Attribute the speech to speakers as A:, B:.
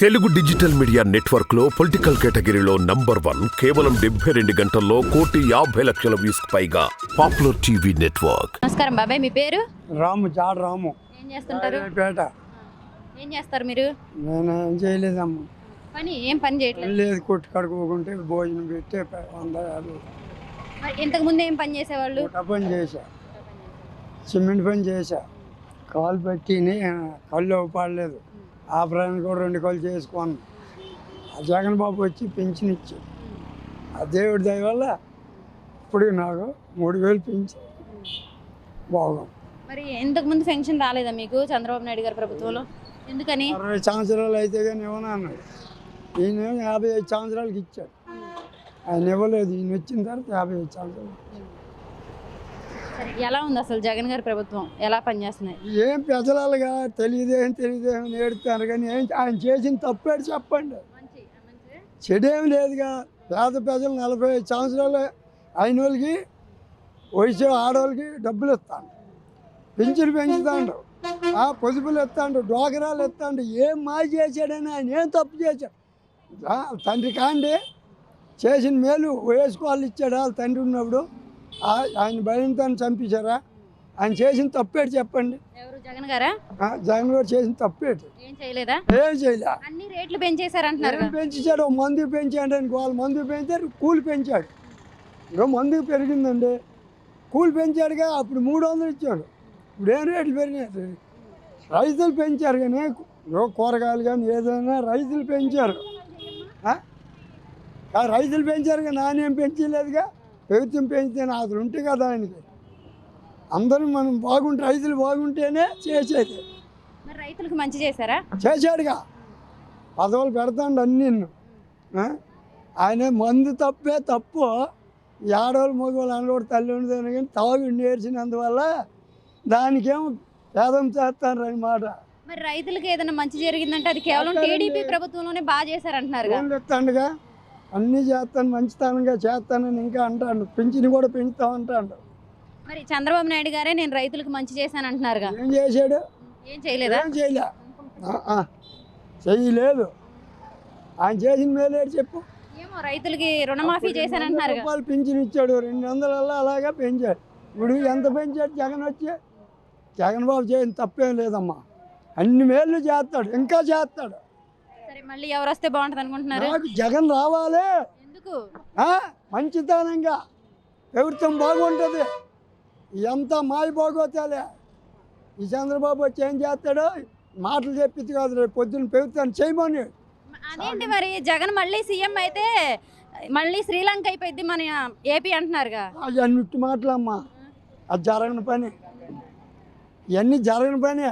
A: Telugu digital media network లో political కేటగిరీలో #1 కేవలం 72 గంటల్లో 1,50,00,000 వ్యూస్ పైగా పాపులర్ టీవీ నెట్వర్క్.
B: నమస్కారం బాబాయ్, మీ పేరు?
C: రాము, జాడ రాము.
B: ఏం చేస్తుంటారు?
C: పేట.
B: ఏం చేస్తారు మీరు?
C: నేను ఏం చేయలేదమ్మా.
B: ఏం పని చేయట్లేదు?
C: లేదు, కొట్టు కడుక్కోకుంటే భోజనం పెట్టే 100
B: మరి ఇంతకు ముందు ఏం పని చేసేవాళ్ళు?
C: కొట్ట పని చేశా, సిమెంట్ పని చేశా, కాలు పెట్టిని కళ్ళు పడలేదు, ఆపరాన్ని కూడా 2 కళ్ళు చేసుకున్నాను. ఆ జగన్ బాబు వచ్చి పెన్షన్ ఇచ్చి ఆ దేవుడి దయ వల్ల ఇప్పుడు నాకు 3,000 పెంచి బాగుంది.
B: మరి ఇంతకు ముందు పెన్షన్ రాలేదా మీకు చంద్రబాబు నాయుడు గారి ప్రభుత్వంలో? ఎందుకని?
C: 60 సంవత్సరాలు అయితే కానీ ఇవ్వను అన్నాడు. ఈయన 55 సంవత్సరాలకి ఇచ్చాడు, ఆయన ఇవ్వలేదు. ఈయన వచ్చిన తర్వాత 55 సంవత్సరాలు.
B: ఎలా ఉంది అసలు జగన్ గారి ప్రభుత్వం? ఎలా పనిచేస్తున్నాయి?
C: ఏం పెద్దలుగా తెలియదేం ఏడుతారు కానీ ఆయన చేసిన తప్పేడు చెప్పండి. చెడేం లేదుగా. పేద ప్రజలు 45 సంవత్సరాలు అయిన వాళ్ళకి, వయసు ఆడవాళ్ళకి డబ్బులు ఇస్తాను, పింఛను పెంచుతాడు, పొదుపులు ఇస్తాడు, డోకరాలు ఇస్తాడు. ఏం మాయ చేశాడని ఆయన ఏం తప్పు చేశాడు? తండ్రి కాండి చేసిన మేలు వేసుకోవాలి ఇచ్చాడు. వాళ్ళ తండ్రి ఉన్నప్పుడు ఆయన భయంతో చంపించారా? ఆయన చేసిన తప్పేటి చెప్పండి.
B: ఎవరు? జగన్ గారా?
C: జగన్ గారు చేసిన తప్పేటి?
B: ఏం చేయలేదా?
C: ఏం చేయలే.
B: అన్ని రేట్లు పెంచేశారంటున్నారు.
C: పెంచాడు, మందు పెంచాడు అనుకో. వాళ్ళు మందు పెంచారు, కూలి పెంచాడు. ఇంకా మందుకు పెరిగిందండి, కూలి పెంచాడుగా. అప్పుడు 300 ఇచ్చాడు, ఇప్పుడు ఏం రేట్లు పెరిగినాయి. రైతులు పెంచారు కానీ కూరగాయలు కానీ ఏదైనా రైతులు పెంచారు. రైతులు పెంచారు కానీ నానేం పెంచలేదుగా. ప్రభుత్వం పెంచితే అసలు ఉంటే కదా ఆయనకి. అందరూ మనం బాగుంటే, రైతులు బాగుంటేనే చేసేది.
B: మరి రైతులకు మంచి చేశారా?
C: చేశాడుగా, పదవులు పెడతాడు అన్నీ. ఆయన మందు తప్పే తప్పు. ఆడవాళ్ళు మగవాళ్ళు అనలోడు తల్లి ఉండదని కానీ తాగు నేర్చినందువల్ల దానికేమో పేదం చేస్తాను అన్నమాట.
B: మరి రైతులకు ఏదైనా మంచి జరిగిందంటే అది కేవలం టీడీపీ ప్రభుత్వంలోనే బాగా చేశారంటున్నారు.
C: ఇస్తాడుగా, అన్నీ చేస్తాను, మంచితనంగా చేస్తానని ఇంకా అంటాడు. పింఛను కూడా పెంచుతాం అంటాడు.
B: మరి చంద్రబాబు నాయుడు గారే నేను రైతులకు మంచి చేశాను అంటున్నారుగా.
C: ఏం చేశాడు?
B: ఏం చేయలేదా?
C: ఏం చేయలేదు. ఆయన చేసిన మేలేడు చెప్పు.
B: ఏమో రైతులకి రుణమాఫీ చేశానంటున్నారు.
C: రూపాయలు పింఛను ఇచ్చాడు, 200 అలాగా పెంచాడు. ఇప్పుడు ఎంత పెంచాడు జగన్ వచ్చి? జగన్ బాబు చేసిన తప్పేం లేదమ్మా, అన్ని మేళ్ళు చేస్తాడు, ఇంకా చేస్తాడు.
B: సరే, మళ్ళీ ఎవరు వస్తే బాగుంటుంది అనుకుంటున్నారు?
C: నాకు జగన్ రావాలి.
B: ఎందుకు?
C: మంచితనంగా ప్రభుత్వం బాగుంటుంది. ఎంత మాయ బాగోతాలే. ఈ చంద్రబాబు వచ్చి ఏం చేస్తాడో మాటలు చెప్పిద్ది కాదు, రేపు పొద్దున్న ప్రభుత్వాన్ని చేయమని.
B: అదేంటి మరి జగన్ మళ్ళీ సీఎం అయితే మళ్ళీ శ్రీలంక అయిపోయింది మన ఏపీ అంటున్నారుగా.
C: అవన్నీ మాటలమ్మా, అది జరగని పని, ఇవన్నీ జరగని పని.